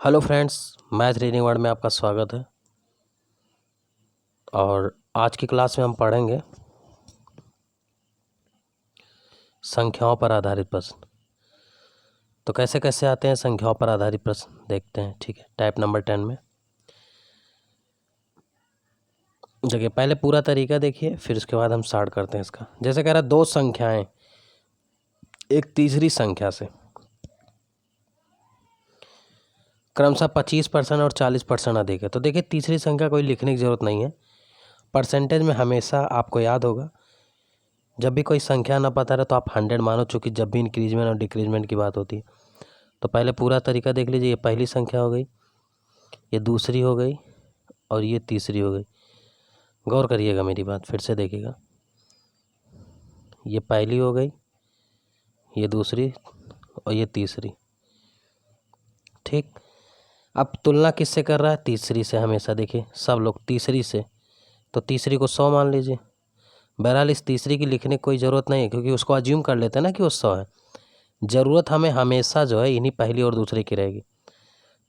Hello friends, math reading word में आपका स्वागत है। और आज की क्लास में हम पढ़ेंगे संख्याओं पर आधारित प्रश्न। तो कैसे कैसे आते हैं संख्याओं पर आधारित प्रश्न, देखते हैं। ठीक है, टाइप नंबर 10 में देखिए, पहले पूरा तरीका देखिए, फिर उसके बाद हम स्टार्ट करते हैं इसका। जैसे कह रहा है दो संख्याएं एक तीसरी संख्या से क्रमशः 25% और 40% अधिक है। तो देखिए, तीसरी संख्या कोई लिखने की जरूरत नहीं है। परसेंटेज में हमेशा आपको याद होगा, जब भी कोई संख्या ना पता रहे तो आप 100 मानो, चूँकि जब भी इंक्रीजमेंट और डिक्रीजमेंट की बात होती है। तो पहले पूरा तरीका देख लीजिए। ये पहली संख्या हो गई, ये दूसरी हो गई और ये तीसरी हो गई। गौर करिएगा मेरी बात, फिर से देखिएगा। ये पहली हो गई, ये दूसरी और ये तीसरी। ठीक, अब तुलना किससे कर रहा है? तीसरी से। हमेशा देखिए सब लोग तीसरी से, तो तीसरी को 100 मान लीजिए। बहरहाल इस तीसरी की लिखने की कोई ज़रूरत नहीं है, क्योंकि उसको अज्यूम कर लेते हैं ना कि वो 100 है। ज़रूरत हमें हमेशा जो है इन्हीं पहली और दूसरी की रहेगी।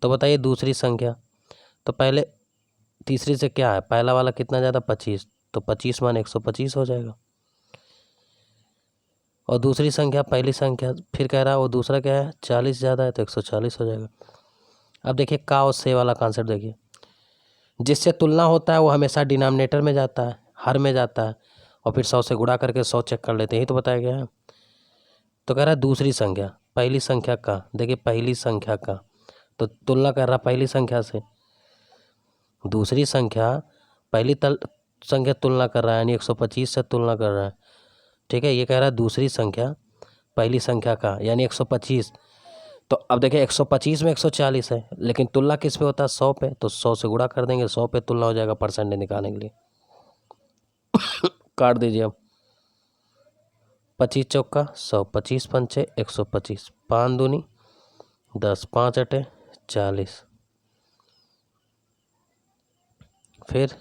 तो बताइए दूसरी संख्या, तो पहले तीसरी से क्या है? पहला वाला कितना ज़्यादा? 25, तो 25 मान 125 हो जाएगा। और दूसरी संख्या पहली संख्या, फिर कह रहा है वो दूसरा क्या है? 40 ज़्यादा है, तो 140 हो जाएगा। अब देखिए का और से वाला कॉन्सेप्ट देखिए। जिससे तुलना होता है वो हमेशा डिनोमिनेटर में जाता है, हर में जाता है, और फिर 100 से गुणा करके 100 चेक कर लेते हैं, यही तो बताया गया है। तो कह रहा है दूसरी संख्या पहली संख्या का, देखिए पहली संख्या का, तो तुलना कर रहा पहली संख्या से। दूसरी संख्या पहली संख्या तुलना कर रहा है, यानी 125 से तुलना कर रहा है। ठीक है, ये कह रहा है दूसरी संख्या पहली संख्या का, यानी 125। तो अब देखिए 125 में 140 है, लेकिन तुलना किस पे होता है? 100 पे। तो 100 से गुणा कर देंगे, 100 पे तुलना हो जाएगा परसेंटेज निकालने के लिए। काट दीजिए अब। 25 चौका 100, 25 पंचे 125, 5 दूनी 10, 5 अटे 40। फिर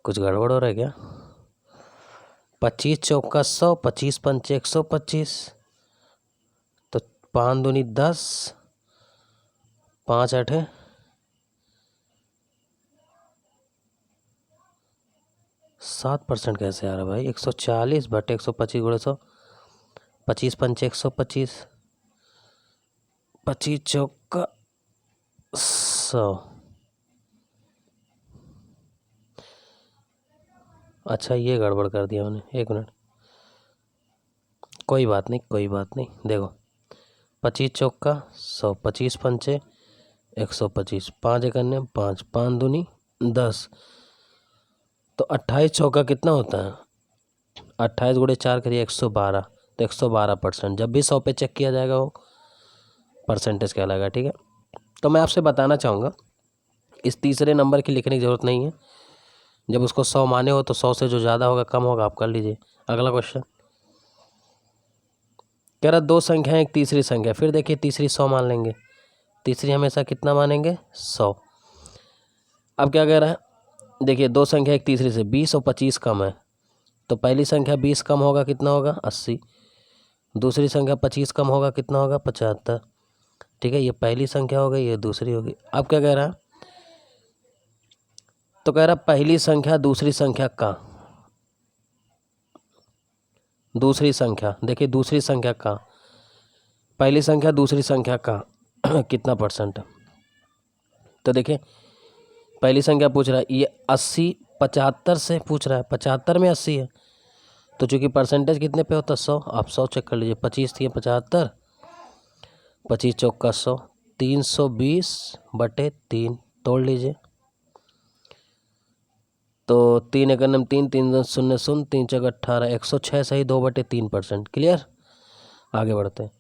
कुछ गड़बड़ हो रहा है क्या? 25 चौका 100, 25 पंचे 125, तो 5 दूनी 10, 5 अठे 7% कैसे आ रहा है भाई? 140 बटे 125 गुणे 100, 25 पंचे 125, 25 चौका 100। अच्छा, ये गड़बड़ कर दिया मैंने, एक मिनट। कोई बात नहीं, कोई बात नहीं। देखो 25 चौका 100, 25 पंचे 125, 5 इकन्ने 5, 5 दूनी 10, तो 28 चौका कितना होता है? 28 गुणे 4 करिए 112, तो 112%। जब भी 100 पे चेक किया जाएगा वो परसेंटेज कहलाएगा। ठीक है, तो मैं आपसे बताना चाहूँगा, इस तीसरे नंबर की लिखने की ज़रूरत नहीं है। जब उसको 100 माने हो तो 100 से जो ज़्यादा होगा कम होगा आप कर लीजिए। अगला क्वेश्चन कह रहा दो संख्या एक तीसरी संख्या। फिर देखिए तीसरी 100 मान लेंगे, तीसरी हमेशा कितना मानेंगे? 100। अब क्या कह रहा है? देखिए दो संख्या एक तीसरी से 20 और 25 कम है, तो पहली संख्या 20 कम होगा कितना होगा? 80। दूसरी संख्या 25 कम होगा कितना होगा? 75। ठीक है, ये पहली संख्या हो गई, ये दूसरी होगी। अब क्या कह रहा है? तो कह रहा पहली संख्या दूसरी संख्या का, दूसरी संख्या देखिए दूसरी संख्या का, पहली संख्या दूसरी संख्या का कितना परसेंट है? तो देखिए पहली संख्या पूछ रहा है ये 80 75 से पूछ रहा है, 75 में 80 है, तो चूंकि परसेंटेज कितने पे होता है? 100। आप 100 चेक कर लीजिए। 25 थी 75, 25 चौका 100, 320 बटे 3 तोड़ लीजिए, तो 3 एक नम 3, 3 शून्य शून्य, 3 चौक 18, 106 सही 2/3%। क्लियर, आगे बढ़ते हैं।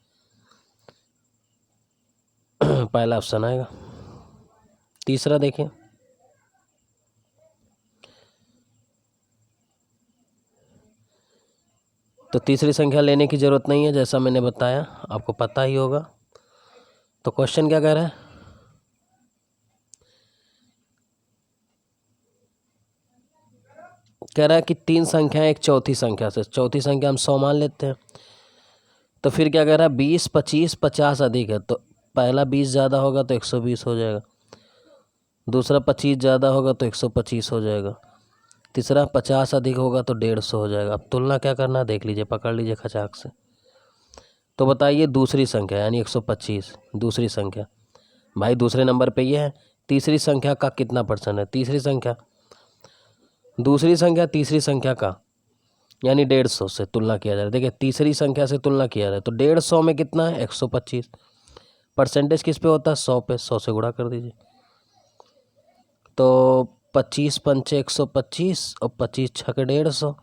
पहला ऑप्शन आएगा। तीसरा देखिए, तो तीसरी संख्या लेने की ज़रूरत नहीं है, जैसा मैंने बताया आपको पता ही होगा। तो क्वेश्चन क्या कह रहा है? कह रहा है कि तीन संख्या एक चौथी संख्या से, चौथी संख्या हम 100 मान लेते हैं। तो फिर क्या कह रहा है? 20 25 50 अधिक है, तो पहला 20 ज़्यादा होगा तो 120 हो जाएगा, दूसरा 25 ज़्यादा होगा तो 125 हो जाएगा, तीसरा 50 अधिक होगा तो 150 हो जाएगा। अब तुलना क्या करना देख लीजिए, पकड़ लीजिए खचाक से। तो बताइए दूसरी संख्या यानी 125 दूसरी संख्या, भाई दूसरे नंबर पे ये है, तीसरी संख्या का कितना परसेंट है? दूसरी संख्या तीसरी संख्या का यानी 150 से तुलना किया जा रहा है। देखिए तीसरी संख्या से तुलना किया जा रहा है तो 150 में कितना है? 125। परसेंटेज किस पे होता है? 100 पे, 100 से गुणा कर दीजिए। तो 25 पंचे 125 और 25 छके 150,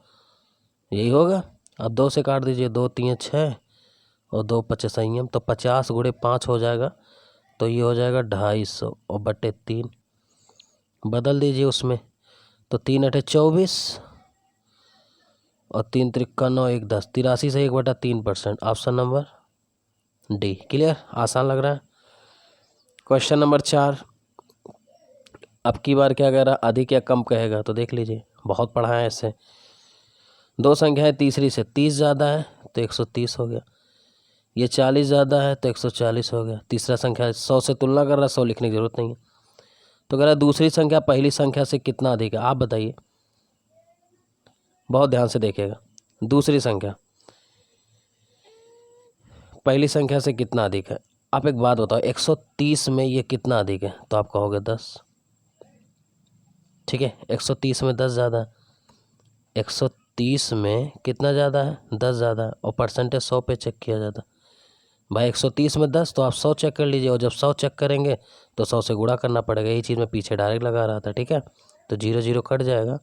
यही होगा। अब 2 से काट दीजिए, 2 3 6 और 2 5 संयम, तो 50 गुणे 5 हो जाएगा, तो ये हो जाएगा 250 और बटे 3 बदल दीजिए उसमें, तो 3 अठे 24 और 3 त्रिक्का 9 1 10, 83 से 1/3%। Option number D. क्लियर? आसान लग रहा है। क्वेश्चन नंबर 4, अब की बार क्या कह रहा, अधिक या कम कहेगा, तो देख लीजिए बहुत पढ़ा है ऐसे। दो संख्याएं तीसरी से 30 ज़्यादा है तो 130 हो गया, ये 40 ज़्यादा है तो 140 हो गया। तीसरा संख्या 100 से तुलना कर रहा है, 100 लिखने की जरूरत नहीं है। तो कह रहा है दूसरी संख्या पहली संख्या से कितना अधिक है, आप बताइए, बहुत ध्यान से देखिएगा। दूसरी संख्या पहली संख्या से कितना अधिक है, आप एक बात बताओ, 130 में ये कितना अधिक है, तो आप कहोगे 10। ठीक है, 130 में 10 ज़्यादा है, 130 में कितना ज़्यादा है? 10 ज़्यादा है, और परसेंटेज 100 पे चेक किया जाता है। भाई 130 में 10 तो आप 100 चेक कर लीजिए, और जब 100 चेक करेंगे तो 100 से गुणा करना पड़ेगा। यही चीज़ मैं पीछे डायरेक्ट लगा रहा था। ठीक है, तो 0 0 कट जाएगा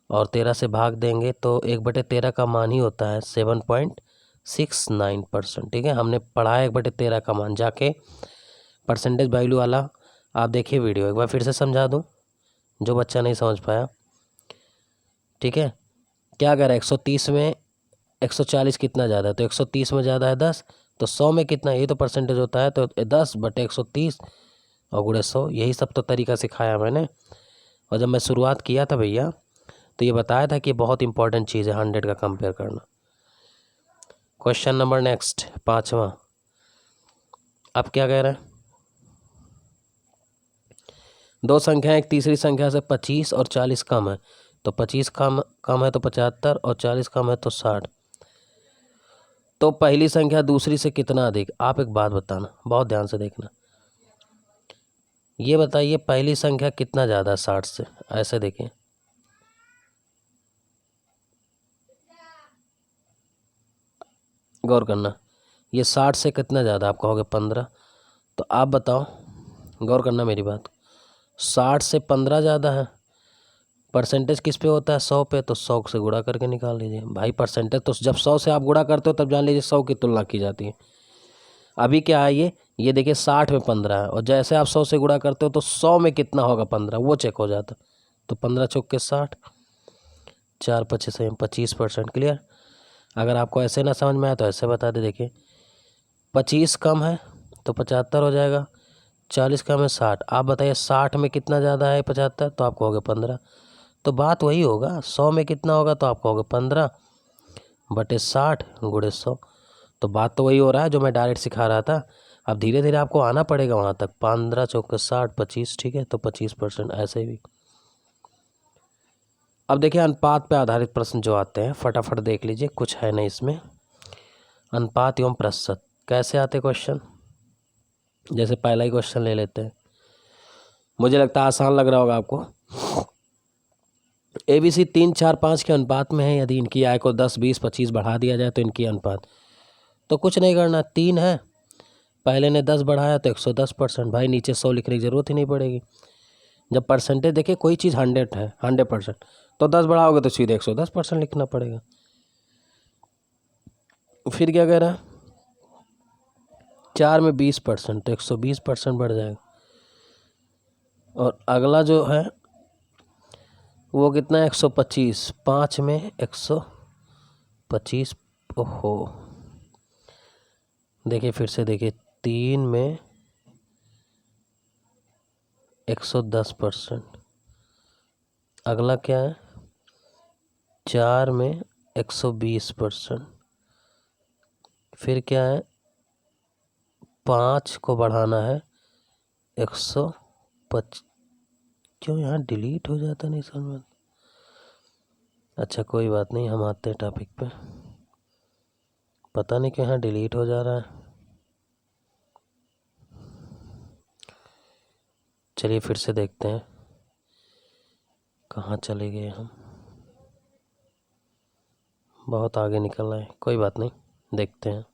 और 13 से भाग देंगे तो 1/13 का मान ही होता है 7.69%। ठीक है, हमने पढ़ा है 1/13 का मान, जाके परसेंटेज वैल्यू वाला आप देखिए वीडियो, एक बार फिर से समझा दूँ जो बच्चा नहीं समझ पाया। ठीक है, क्या कह रहा है, 130 में 140 कितना ज़्यादा है, तो 130 में ज़्यादा है 10, तो 100 में कितना, ये तो परसेंटेज होता है, तो 10/130 और गुणे 100। यही सब तो तरीका सिखाया मैंने। और जब मैं शुरुआत किया था भैया तो ये बताया था कि बहुत इंपॉर्टेंट चीज़ है 100 का कंपेयर करना। क्वेश्चन नंबर नेक्स्ट 5वां, अब क्या कह रहा है, दो संख्या एक तीसरी संख्या से 25 और 40 कम है, तो 25 कम है तो 75 और 40 कम है तो 60, तो पहली संख्या दूसरी से कितना अधिक। आप एक बात बताना, बहुत ध्यान से देखना, ये बताइए पहली संख्या कितना ज़्यादा है 60 से। ऐसे देखिए, गौर करना, ये 60 से कितना ज़्यादा, आप कहोगे 15, तो आप बताओ, गौर करना मेरी बात, 60 से 15 ज़्यादा है। परसेंटेज किस पे होता है? 100 पे, तो 100 से गुणा करके निकाल लीजिए। भाई परसेंटेज तो जब 100 से आप गुणा करते हो तब जान लीजिए 100 की तुलना की जाती है। अभी क्या है, ये देखिए 60 में 15 है, और जैसे आप 100 से गुणा करते हो तो 100 में कितना होगा 15, वो चेक हो जाता। तो 15 चौक के 60, 4 25 25%। क्लियर? अगर आपको ऐसे ना समझ में आए तो ऐसे बता दे, देखिए 25 कम है तो 75 हो जाएगा, 40 कम है 60। आप बताइए 60 में कितना ज़्यादा है 75, तो आप कहोगे 15। तो बात वही होगा, 100 में कितना होगा, तो आप कहोगे 15/60 गुणे 100। तो बात तो वही हो रहा है जो मैं डायरेक्ट सिखा रहा था। अब धीरे धीरे आपको आना पड़ेगा वहाँ तक। 15 चौके 60, 25। ठीक है, तो 25% ऐसे भी। अब देखिए अनुपात पे आधारित प्रश्न जो आते हैं फटाफट देख लीजिए, कुछ है नहीं इसमें। अनुपात एवं प्रतिशत कैसे आते क्वेश्चन, जैसे पहला ही क्वेश्चन ले लेते हैं, मुझे लगता है आसान लग रहा होगा आपको। ABC 3 4 5 के अनुपात में है, यदि इनकी आय को 10 20 25 बढ़ा दिया जाए तो इनकी अनुपात, तो कुछ नहीं करना, 3 है, पहले ने 10 बढ़ाया तो 110%। भाई नीचे 100 लिखने की जरूरत ही नहीं पड़ेगी। जब परसेंटेज देखिए कोई चीज़ 100 है 100%, तो 10 बढ़ाओगे तो सीधे 110% लिखना पड़ेगा। फिर क्या कह रहा है, 4 में 20% तो 120% बढ़ जाएगा। और अगला जो है वो कितना है, 125, 5 में 125। ओहो, देखिए फिर से देखिए, 3 में 110%। अगला क्या है, 4 में 120%। फिर क्या है, 5 को बढ़ाना है 125। क्यों यहाँ डिलीट हो जाता नहीं समझ। अच्छा कोई बात नहीं, हम आते हैं टॉपिक पे। पता नहीं क्यों यहाँ डिलीट हो जा रहा है। चलिए फिर से देखते हैं कहाँ चले गए हम। बहुत आगे निकल रहे हैं, कोई बात नहीं, देखते हैं।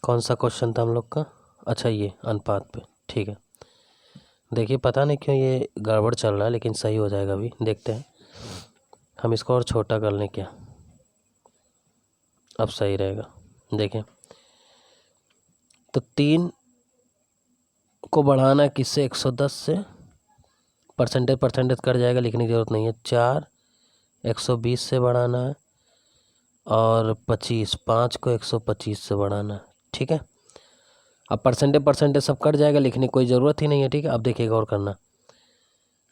कौन सा क्वेश्चन था हम लोग का? अच्छा ये अनुपात पे, ठीक है। देखिए पता नहीं क्यों ये गड़बड़ चल रहा है, लेकिन सही हो जाएगा अभी, देखते हैं। हम इसको और छोटा कर लें क्या? अब सही रहेगा। देखें तो 3 को बढ़ाना है किससे? 110 से। परसेंटेज कट जाएगा, लिखने की ज़रूरत नहीं है। 4 120 से बढ़ाना है, और 5 को 125 से बढ़ाना है, ठीक है। अब परसेंटेज सब कट जाएगा, लिखने की कोई ज़रूरत ही नहीं है, ठीक है। अब देखिए गौर करना।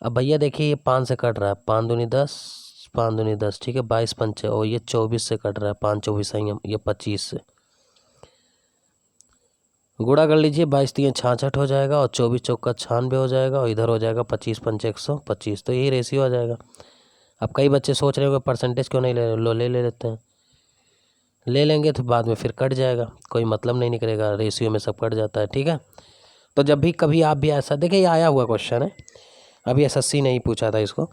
अब भैया देखिए ये 5 से कट रहा है, 5 दूनी 10, 5 दूनी 10, ठीक है। 22 पंचे, और ये 24 से कट रहा है, 5 24 ये 25 से। गुणा कर लीजिए, 22 3 66 हो जाएगा, और 24 चौका 96 हो जाएगा, और इधर हो जाएगा 25 पंचे 125। तो यही रेशियो आ जाएगा। अब कई बच्चे सोच रहे हो कि परसेंटेज क्यों नहीं ले रहे, लो ले लेते हैं। ले लेंगे तो बाद में फिर कट जाएगा, कोई मतलब नहीं निकलेगा, रेशियो में सब कट जाता है, ठीक है। तो जब भी कभी आप भी ऐसा देखिए, ये आया हुआ क्वेश्चन है, अभी SSC नहीं पूछा था इसको।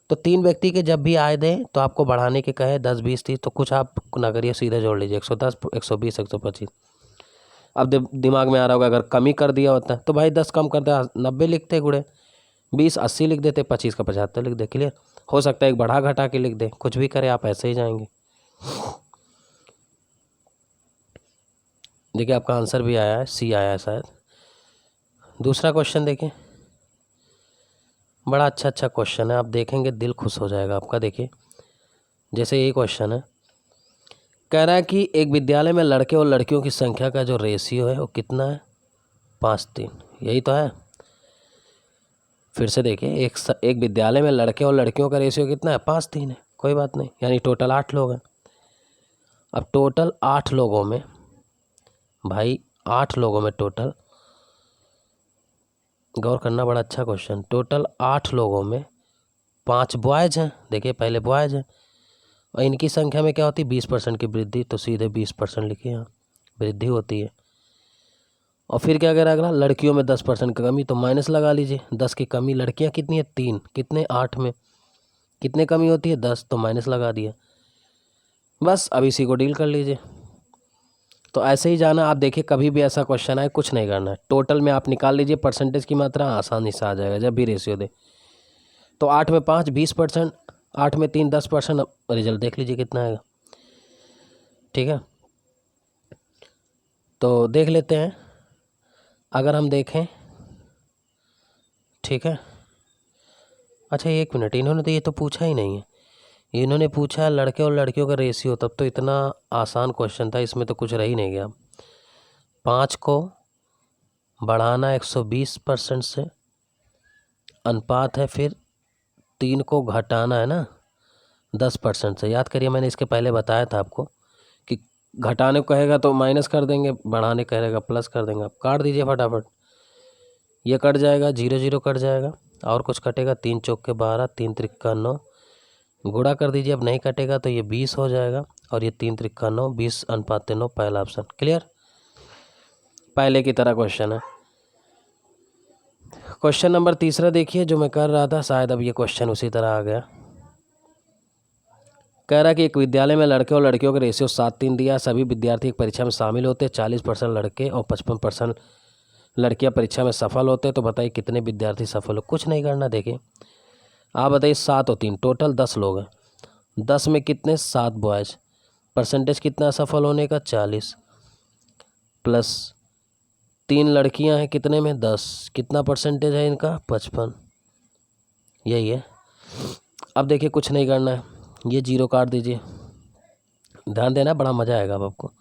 तो 3 व्यक्ति के जब भी आय दें तो आपको बढ़ाने के कहे 10 20 30, तो कुछ आप ना करिए, सीधे जोड़ लीजिए 110 120 125। अब दिमाग में आ रहा होगा अगर कमी कर दिया होता है तो भाई 10 कम कर दिया, 90 लिखते गुड़े, 20 80 लिख देते, 25 का 75 लिख दे, क्लियर। हो सकता है एक बढ़ा घटा के लिख दे, कुछ भी करे आप ऐसे ही जाएंगे। देखिए आपका आंसर भी आया है, C आया है शायद। दूसरा क्वेश्चन देखिए, बड़ा अच्छा क्वेश्चन है, आप देखेंगे दिल खुश हो जाएगा आपका। देखिए जैसे ये क्वेश्चन है, कह रहा है कि एक विद्यालय में लड़के और लड़कियों की संख्या का जो रेशियो है वो कितना है? 5:3, यही तो है। फिर से देखिए, एक विद्यालय में लड़के और लड़कियों का रेशियो कितना है? 5:3 है, कोई बात नहीं, यानी टोटल 8 लोग हैं। अब टोटल 8 लोगों में भाई, 8 लोगों में टोटल, गौर करना, बड़ा अच्छा क्वेश्चन। टोटल 8 लोगों में 5 बॉयज़ हैं। देखिए पहले बॉयज़ हैं, और इनकी संख्या में क्या होती है? 20% की वृद्धि, तो सीधे 20% लिखिए, यहाँ वृद्धि होती है। और फिर क्या कह रहा है अगला? लड़कियों में 10% की कमी, तो माइनस लगा लीजिए, 10 की कमी। लड़कियां कितनी है? 3, कितने? 8 में कितने कमी होती है? 10, तो माइनस लगा दिया। बस अब इसी को डील कर लीजिए। तो ऐसे ही जाना। आप देखिए कभी भी ऐसा क्वेश्चन आए, कुछ नहीं करना है, टोटल में आप निकाल लीजिए परसेंटेज की मात्रा, आसानी से आ जाएगा जब भी रेशियो दे। तो 8 में 5 20%, 8 में 3 10%। रिजल्ट देख लीजिए कितना आएगा, ठीक है। तो देख लेते हैं, अगर हम देखें, ठीक है। अच्छा 1 मिनट, इन्होंने तो ये तो पूछा ही नहीं है। इन्होंने पूछा है लड़के और लड़कियों का रेशियो, तब तो इतना आसान क्वेश्चन था, इसमें तो कुछ रह ही नहीं गया। 5 को बढ़ाना 120% से, अनुपात है, फिर 3 को घटाना है ना 10% से। याद करिए मैंने इसके पहले बताया था आपको कि घटाने को कहेगा तो माइनस कर देंगे, बढ़ाने कहेगा प्लस कर देंगे। आप काट दीजिए फटाफट, ये कट जाएगा, 0 0 कट जाएगा, और कुछ कटेगा? 3 चौक के 12, 3 त्रिक्का 9, गुणा कर दीजिए। अब नहीं कटेगा तो ये 20 हो जाएगा, और ये 3 त्रिक्का 9, 20 अनुपात 9, पहला ऑप्शन क्लियर। पहले की तरह क्वेश्चन है। क्वेश्चन नंबर तीसरा देखिए, जो मैं कर रहा था, शायद अब ये क्वेश्चन उसी तरह आ गया। कह रहा है कि एक विद्यालय में लड़के और लड़कियों का रेशियो 7:3 दिया। सभी विद्यार्थी एक परीक्षा में शामिल होते हैं, 40% लड़के और 55% लड़कियां परीक्षा में सफल होते हैं। तो बताइए कितने विद्यार्थी सफल हो? कुछ नहीं करना, देखिए आप बताइए, 7 और 3 टोटल 10 लोग हैं, 10 में कितने? 7 बॉयज़। परसेंटेज कितना सफल होने का? 40, प्लस 3 लड़कियां हैं, कितने में? 10, कितना परसेंटेज है इनका? 55, यही है। अब देखिए कुछ नहीं करना है, ये 0 काट दीजिए, ध्यान देना, बड़ा मज़ा आएगा अब आपको।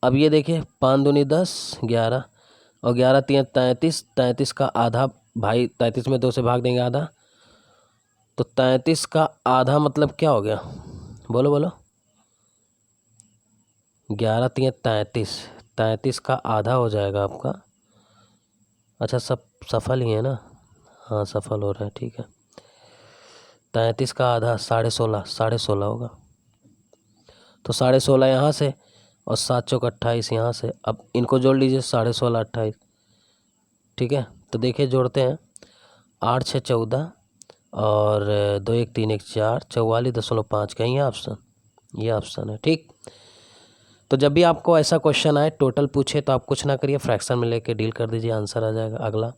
अब ये देखिए 5 दूनी 10, 11, और 11 3 33, 33 का आधा भाई, 33 में 2 से भाग देंगे आधा, तो 33 का आधा मतलब क्या हो गया, बोलो बोलो। 11 3 33, 33 का आधा हो जाएगा आपका, अच्छा सब सफल ही है ना, हाँ सफल हो रहा है, ठीक है। 33 का आधा 16.5, 16.5 होगा। तो 16.5 यहाँ से और 7 चौक 28 यहाँ से, अब इनको जोड़ लीजिए 16.5 28, ठीक है। तो देखिए जोड़ते हैं, 8 6 14 और 2 1 3 1 4, 44.5 का, ये ऑप्शन है, ठीक। तो जब भी आपको ऐसा क्वेश्चन आए टोटल पूछे तो आप कुछ ना करिए, फ्रैक्शन में लेके डील कर दीजिए, आंसर आ जाएगा। अगला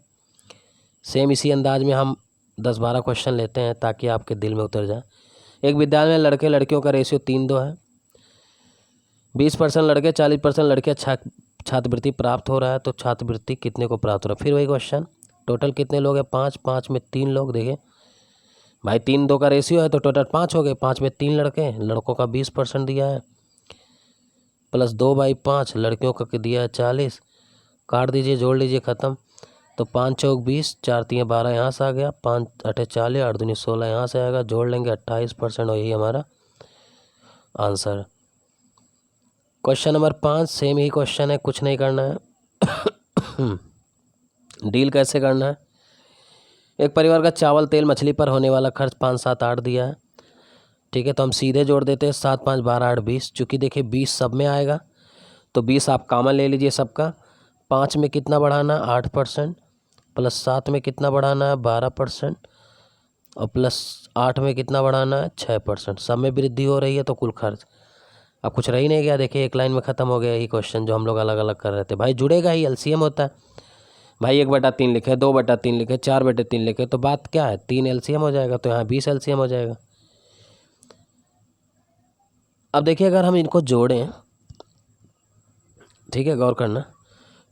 सेम इसी अंदाज में हम 10-12 क्वेश्चन लेते हैं ताकि आपके दिल में उतर जाए। एक विद्यालय में लड़के लड़कियों का रेशियो 3:2 है, 20% लड़के 40% लड़कियां छात्रवृत्ति प्राप्त हो रहा है, तो छात्रवृत्ति कितने को प्राप्त हो रहा है। फिर वही क्वेश्चन, टोटल कितने लोग हैं, 5, 5 में 3 लोग। देखिए भाई 3:2 का रेशियो है तो टोटल 5 हो गए, 5 में 3 लड़के, लड़कों का 20% दिया है, प्लस 2/5 लड़कियों का दिया है 40, काट दीजिए जोड़ लीजिए ख़त्म। तो 5 चौक 20, 4 3 12 यहाँ से आ गया, 5 8 40, 8 दूनी 16 यहाँ से आएगा, जोड़ लेंगे 28%, और यही हमारा आंसर। क्वेश्चन नंबर 5 सेम ही क्वेश्चन है, कुछ नहीं करना है। डील कैसे करना है। एक परिवार का चावल तेल मछली पर होने वाला खर्च 5 7 8 दिया है, ठीक है। तो हम सीधे जोड़ देते हैं, 7 5 12 8 20, चूँकि देखिए 20 सब में आएगा तो 20 आप कॉमन ले लीजिए सबका। 5 में कितना बढ़ाना, 8%, प्लस 7 में कितना बढ़ाना है, 12%, और प्लस 8 में कितना बढ़ाना है, 6%। सब में वृद्धि हो रही है तो कुल खर्च, अब कुछ रह ही नहीं गया। देखिए एक लाइन में ख़त्म हो गया यही क्वेश्चन जो हम लोग अलग अलग कर रहे थे। भाई जुड़ेगा ही, एलसीएम होता है भाई, 1/3 लिखे, 2/3 लिखे, 4/3 लिखे, तो बात क्या है, 3 एलसीएम हो जाएगा, तो यहाँ 20 एलसीएम हो जाएगा। अब देखिए अगर हम इनको जोड़ें, ठीक है, गौर करना,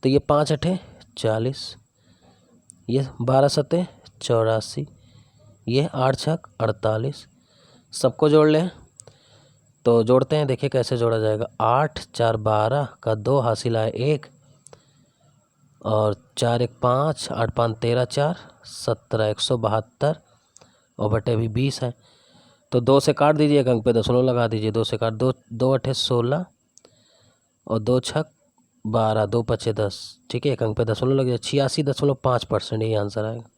तो ये 5 8 40, ये 12 7 84, ये 8 6 48, सबको जोड़ लें। तो जोड़ते हैं, देखिए कैसे जोड़ा जाएगा। 8 4 12 का 2 हासिल आए 1, और 4 1 5, 8 5 13 4 17, 172, और बटे भी 20 है। तो 2 से काट दीजिए, एक अंक पे दशमलव लगा दीजिए, 2 से काट, 2 2 8 16, और 2 6 12, 2 5 10, ठीक है, एक अंक पे दशमलव लग जाए, 86.5%, यही आंसर आएगा।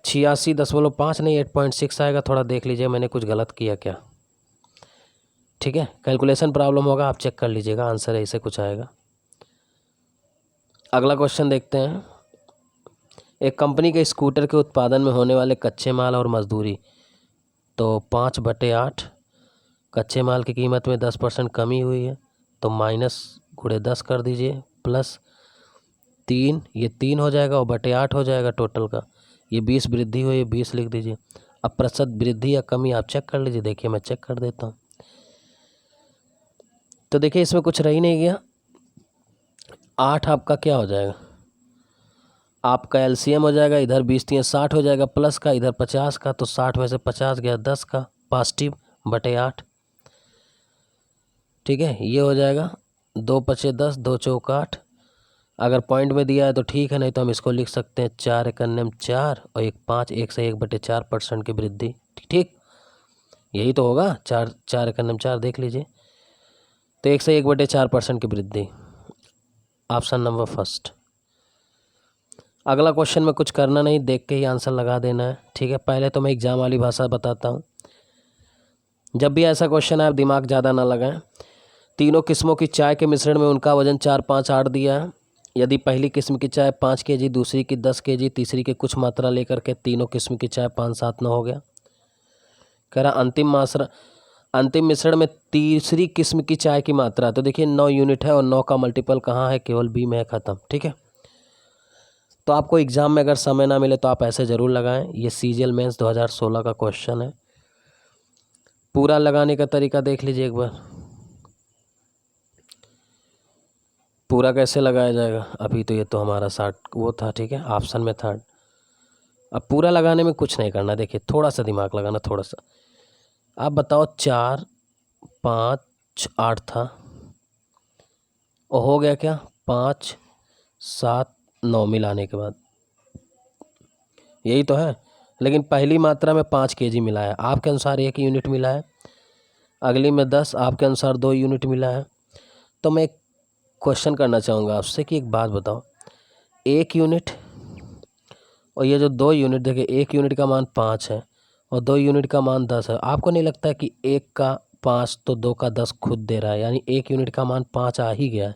86.5 नहीं, 8.6 आएगा। थोड़ा देख लीजिए मैंने कुछ गलत किया क्या, ठीक है, कैलकुलेशन प्रॉब्लम होगा, आप चेक कर लीजिएगा, आंसर ऐसे कुछ आएगा। अगला क्वेश्चन देखते हैं। एक कंपनी के स्कूटर के उत्पादन में होने वाले कच्चे माल और मजदूरी, तो 5/8, कच्चे माल की कीमत में 10% कमी हुई है, तो -10 कर दीजिए, प्लस 3, ये 3 हो जाएगा, और बटे 8 हो जाएगा टोटल का, ये 20 वृद्धि हुई है, 20 लिख दीजिए। अब प्रतिशत वृद्धि या कमी आप चेक कर लीजिए, देखिए मैं चेक कर देता हूँ। तो देखिए इसमें कुछ रह ही नहीं गया, 8 आपका क्या हो जाएगा, आपका एलसीएम हो जाएगा, इधर 20 3 60 हो जाएगा, प्लस का इधर 50 का, तो 60 में से 50 गया 10 का, पॉजिटिव, बटे 8, ठीक है, ये हो जाएगा। 2 5 10, 2 चौक 8, अगर पॉइंट में दिया है तो ठीक है, नहीं तो हम इसको लिख सकते हैं 4 1 4 और 1 5, 1 से 1/4% की वृद्धि, ठीक, यही तो होगा, 4 4 1 4 देख लीजिए, तो 1 से 1/4% की वृद्धि, ऑप्शन नंबर फर्स्ट। अगला क्वेश्चन में कुछ करना नहीं, देख के ही आंसर लगा देना है, ठीक है। पहले तो मैं एग्जाम वाली भाषा बताता हूँ, जब भी ऐसा क्वेश्चन है आप दिमाग ज़्यादा ना लगाएं। तीनों किस्मों की चाय के मिश्रण में उनका वजन 4 5 8 दिया है। यदि पहली किस्म की चाय 5 kg, दूसरी की 10 kg, तीसरी की कुछ मात्रा लेकर के तीनों किस्म की चाय 5 7 9 हो गया। कह रहा अंतिम मिश्रण में तीसरी किस्म की चाय की मात्रा, तो देखिए 9 यूनिट है, और 9 का मल्टीपल कहाँ है, केवल बी में है, ख़त्म, ठीक है। तो आपको एग्जाम में अगर समय ना मिले तो आप ऐसे ज़रूर लगाएं, ये सीजीएल मेंस 2016 का क्वेश्चन है। पूरा लगाने का तरीका देख लीजिए एक बार, पूरा कैसे लगाया जाएगा। अभी तो ये तो हमारा 60 वो था, ठीक है, ऑप्शन में था। अब पूरा लगाने में कुछ नहीं करना, देखिए थोड़ा सा दिमाग लगाना, थोड़ा सा। आप बताओ 4 5 8 था, और हो गया क्या, 5 7 9 मिलाने के बाद, यही तो है। लेकिन पहली मात्रा में 5 kg मिला है, आपके अनुसार 1 यूनिट मिला है, अगली में 10, आपके अनुसार 2 यूनिट मिला है। तो मैं एक क्वेश्चन करना चाहूँगा आपसे कि एक बात बताओ, 1 यूनिट और ये जो 2 यूनिट, देखिए 1 यूनिट का मान 5 है और 2 यूनिट का मान 10 है। आपको नहीं लगता है कि 1 का 5 तो 2 का 10 खुद दे रहा है, यानी 1 यूनिट का मान 5 आ ही गया है।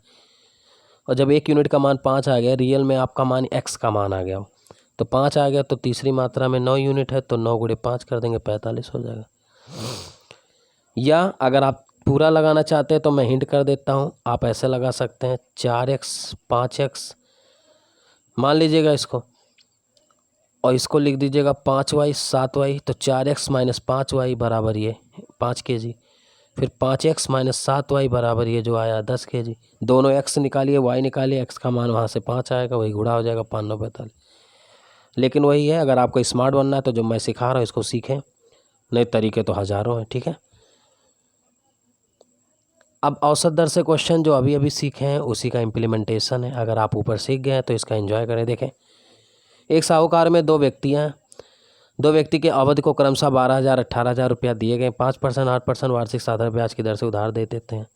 और जब 1 यूनिट का मान 5 आ गया, रियल में आपका मान x का मान आ गया, तो 5 आ गया, तो तीसरी मात्रा में 9 यूनिट है, तो 9 गुणे 5 कर देंगे, 45 हो जाएगा। या अगर आप पूरा लगाना चाहते हैं तो मैं हिंट कर देता हूँ, आप ऐसे लगा सकते हैं 4x 5x मान लीजिएगा इसको, और इसको लिख दीजिएगा 5y 7y, तो 4x माइनस 5y बराबर ये 5 kg, फिर 5x माइनस 7y बराबर ये जो आया 10 kg। दोनों x निकालिए, y निकालिए, x का मान वहाँ से 5 आएगा, वही गुणा हो जाएगा 5 9 45। लेकिन वही है, अगर आपको स्मार्ट बनना है तो जो मैं सिखा रहा हूँ इसको सीखें, नए तरीके तो हज़ारों हैं, ठीक है। अब औसत दर से क्वेश्चन जो अभी अभी सीखे हैं उसी का इम्प्लीमेंटेशन है। अगर आप ऊपर सीख गए हैं तो इसका एंजॉय करें। देखें, एक साहूकार में 2 व्यक्ति हैं, 2 व्यक्ति के अवधि को क्रमशः 12,000 18,000 रुपया दिए गए, 5% 8% वार्षिक साधारण ब्याज की दर से उधार दे देते हैं।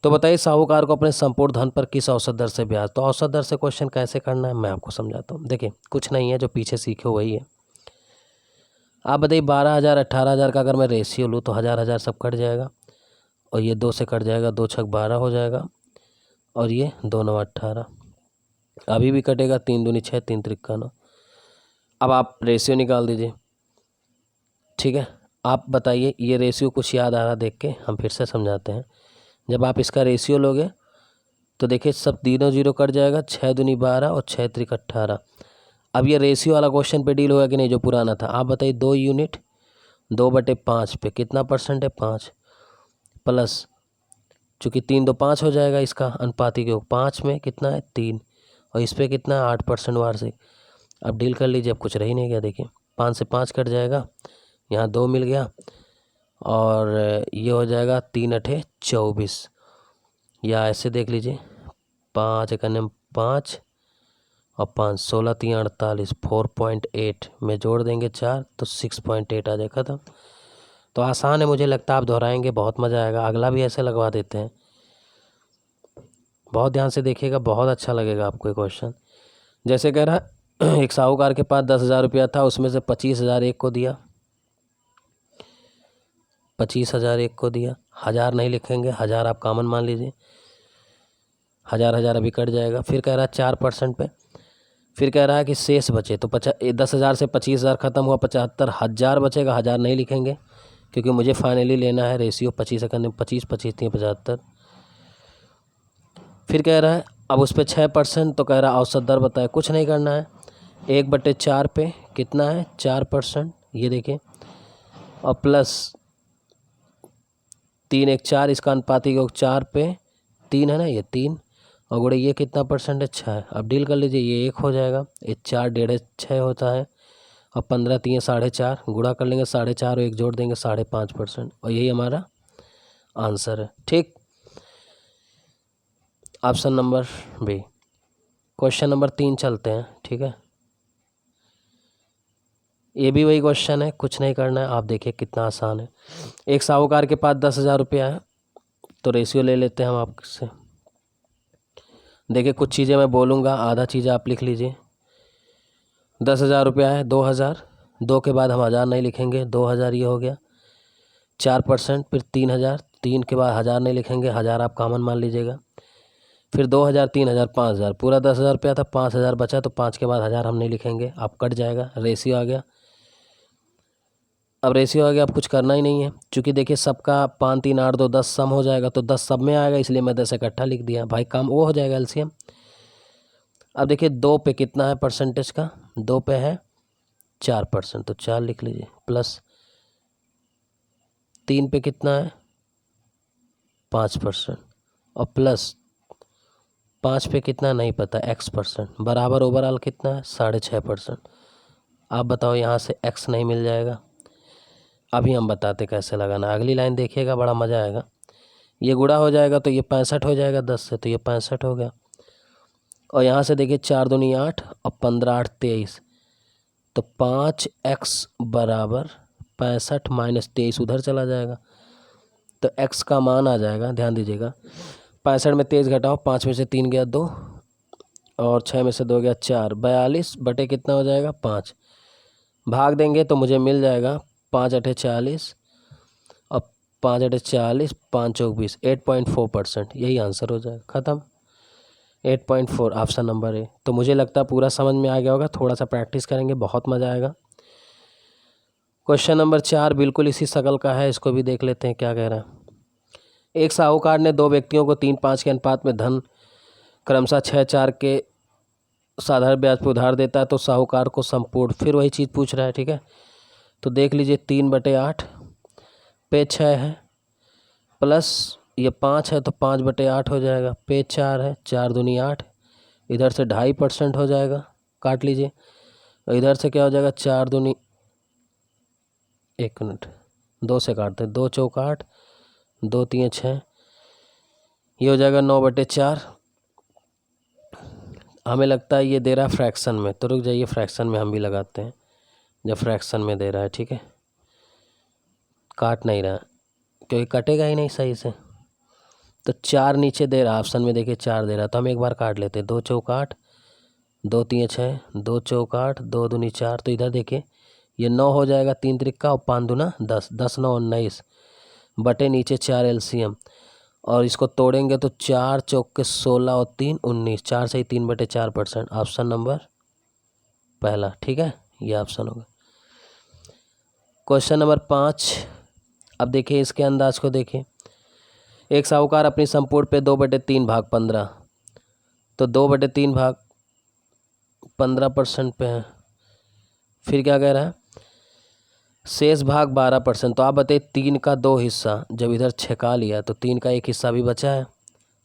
तो बताइए साहूकार को अपने संपूर्ण धन पर किस औसत दर से ब्याज। तो औसत दर से क्वेश्चन कैसे करना है मैं आपको समझाता हूँ। देखिए, कुछ नहीं है, जो पीछे सीखे वही है। आप बताइए 12,000 18,000 का अगर मैं रेशियो लूँ तो 1,000 सब कट जाएगा, और ये 2 से कट जाएगा, 2 छक 12 हो जाएगा, और ये 2 9 18 अभी भी कटेगा, 3 दूनी 6 3 त्रिक्का 9। अब आप रेशियो निकाल दीजिए, ठीक है। आप बताइए, ये रेशियो कुछ याद आ रहा देख के, हम फिर से समझाते हैं। जब आप इसका रेशियो लोगे तो देखिए सब तीनों जीरो कट जाएगा, 6 दूनी 12 और 6 त्रिक 18। अब ये रेशियो वाला क्वेश्चन पे डील होगा कि नहीं, जो पुराना था। आप बताइए 2 यूनिट 2/5 पे कितना परसेंट है, 5, प्लस चूँकि 3 2 5 हो जाएगा, इसका अनुपातिक योग 5 में कितना है 3, और इस पर कितना है 8% वार्षिक। अब डील कर लीजिए, अब कुछ रह ही नहीं गया। देखिए 5 से 5 कट जाएगा, यहाँ 2 मिल गया, और ये हो जाएगा 3 अठे 24, या ऐसे देख लीजिए 5 एकन्ने 5 और 5 16 3 48, 4.8 में जोड़ देंगे 4 तो 6.8 आ जाएगा। खत्म। तो आसान है, मुझे लगता है आप दोहराएंगे बहुत मज़ा आएगा। अगला भी ऐसे लगवा देते हैं, बहुत ध्यान से देखिएगा, बहुत अच्छा लगेगा आपको ये क्वेश्चन। जैसे कह रहा एक साहूकार के पास 10,000 रुपया था, उसमें से 25,000 एक को दिया, 25,000 एक को दिया। 1,000 नहीं लिखेंगे, 1,000 आप कॉमन मान लीजिए, 1,000 अभी कट जाएगा। फिर कह रहा है 4% पे, फिर कह रहा है कि शेष बचे, तो 10,000 से 25,000 खत्म हुआ, 75,000 बचेगा। 1,000 नहीं लिखेंगे क्योंकि मुझे फाइनली लेना है रेशियो 25 सेकंड में, 25 25 3 75। फिर कह रहा है अब उस पर 6%, तो कह रहा है औसत दर बताए। कुछ नहीं करना है, 1/4 पे कितना है 4%, ये देखिए, और प्लस 3 1 4, इसका अनुपातिक योग 4 पे 3 है ना, ये 3, और गुणे ये कितना परसेंट है 6। अब डील कर लीजिए, ये 1 हो जाएगा, ये 4 1.5 6 होता है, और 15 3 4.5 गुणा कर लेंगे 4.5 और 1 जोड़ देंगे 5.5%, और यही हमारा आंसर है। ठीक, option number B. Question number 3 चलते हैं, ठीक है। ये भी वही क्वेश्चन है, कुछ नहीं करना है। आप देखिए कितना आसान है। एक साहूकार के पास 10,000 रुपया है, तो रेशियो ले लेते हैं हम आपसे। देखिए कुछ चीज़ें मैं बोलूँगा, आधा चीज़ आप लिख लीजिए। 10,000 रुपया है, 2,000, 2 के बाद हम 1,000 नहीं लिखेंगे, 2,000 ये हो गया, 4%, फिर 3,000, 3 के बाद 1,000 नहीं लिखेंगे, 1,000 आप कॉमन मान लीजिएगा, फिर 2,000 3,000 5,000, पूरा 10,000 रुपया था, 5,000 बचा, तो 5 के बाद 1,000 हम नहीं लिखेंगे, आप कट जाएगा, रेशियो आ गया। अब रेशियो आ गया, अब कुछ करना ही नहीं है, क्योंकि देखिए सबका 5 3 8 2 10 सम हो जाएगा, तो 10 सब में आएगा, इसलिए मैं 10 इकट्ठा लिख दिया भाई, काम वो हो जाएगा एलसीएम। अब देखिए 2 पे कितना है परसेंटेज का, 2 पे है 4%, तो 4 लिख लीजिए, प्लस 3 पे कितना है 5%, और प्लस 5 पे कितना नहीं पता x%, बराबर ओवरऑल कितना है 6.5%। आप बताओ यहाँ से x नहीं मिल जाएगा। अभी हम बताते कैसे लगाना, अगली लाइन देखिएगा, बड़ा मज़ा आएगा। ये गुणा हो जाएगा तो ये 65 हो जाएगा 10 से, तो ये 65 हो गया, और यहाँ से देखिए 4 दूनी 8 और 15 8 23, तो 5x बराबर 65 माइनस 23 उधर चला जाएगा, तो x का मान आ जाएगा, ध्यान दीजिएगा, 65 में 23 घटाओ, 5 में से 3 गया 2 और 6 में से 2 गया 4, 42 बटे कितना हो जाएगा 5, भाग देंगे तो मुझे मिल जाएगा 5 अठे 40 और 5 अठे 40, 5 चौक 20, 8.4%, यही आंसर हो जाएगा, ख़त्म। 8.4 ऑप्शन नंबर ए। तो मुझे लगता है पूरा समझ में आ गया होगा, थोड़ा सा प्रैक्टिस करेंगे बहुत मज़ा आएगा। क्वेश्चन नंबर 4 बिल्कुल इसी शकल का है, इसको भी देख लेते हैं क्या कह रहा है। एक साहूकार ने 2 व्यक्तियों को 3-5 के अनुपात में धन क्रमशः 6-4 के साधारण ब्याज पर उधार देता है, तो साहूकार को संपूर्ण, फिर वही चीज़ पूछ रहा है, ठीक है। तो देख लीजिए 3/8 पे 6 है, प्लस ये 5 है तो 5/8 हो जाएगा, पे 4 है, 4 दूनी 8, इधर से 2.5% हो जाएगा, काट लीजिए, और इधर से क्या हो जाएगा 4 दूनी, 1 मिनट 2 से काटते हैं, 2 चौक 8, 2 3 6, ये हो जाएगा 9/4। हमें लगता है ये दे रहा है फ्रैक्शन में, तो रुक जाइए फ्रैक्शन में हम भी लगाते हैं, जब फ्रैक्शन में दे रहा है, ठीक है, काट नहीं रहा क्योंकि कटेगा ही नहीं सही से। तो 4 नीचे दे रहा, ऑप्शन में देखिए 4 दे रहा, तो हम एक बार काट लेते हैं, 2 चौक 8, 2 3 6, 2 चौक 8, 2 दूनी 4, तो इधर देखिए ये 9 हो जाएगा, 3 त्रिक्का और 5 दूना 10, 10 9 19 बटे नीचे 4 एलसीएम, और इसको तोड़ेंगे तो 4 चौक के 16 और 3 19, 4 से ही 3/4%, ऑप्शन नंबर पहला, ठीक है, ये ऑप्शन होगा। क्वेश्चन नंबर 5, अब देखिए इसके अंदाज को देखिए। एक साहूकार अपनी संपूर्ण पे 2/3 भाग 15, तो 2/3 भाग 15% पे है। फिर क्या कह रहा है, शेष भाग 12%, तो आप बताइए 3 का 2 हिस्सा, जब इधर छेका लिया तो 3 का 1 हिस्सा भी बचा है,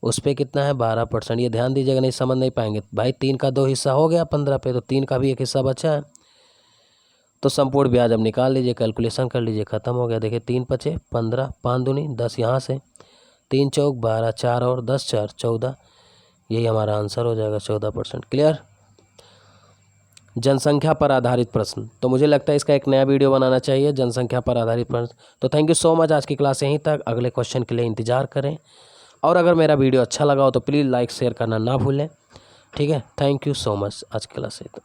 उस पर कितना है 12%। ये ध्यान दीजिएगा, नहीं समझ नहीं पाएंगे भाई, 3 का 2 हिस्सा हो गया 15 पे, तो 3 का भी 1 हिस्सा बचा है, तो संपूर्ण ब्याज अब निकाल लीजिए, कैलकुलेशन कर लीजिए, ख़त्म हो गया। देखिए 3 पचे 15, 5 दूनी 10, यहाँ से 3 चौक 12, 4 और 10 4 14, यही हमारा आंसर हो जाएगा 14%। क्लियर। जनसंख्या पर आधारित प्रश्न, तो मुझे लगता है इसका एक नया वीडियो बनाना चाहिए, जनसंख्या पर आधारित प्रश्न। तो थैंक यू सो मच, आज की क्लास यहीं तक, अगले क्वेश्चन के लिए इंतजार करें, और अगर मेरा वीडियो अच्छा लगा हो तो प्लीज़ लाइक शेयर करना ना भूलें, ठीक है। थैंक यू सो मच, आज की क्लास यहीं तक।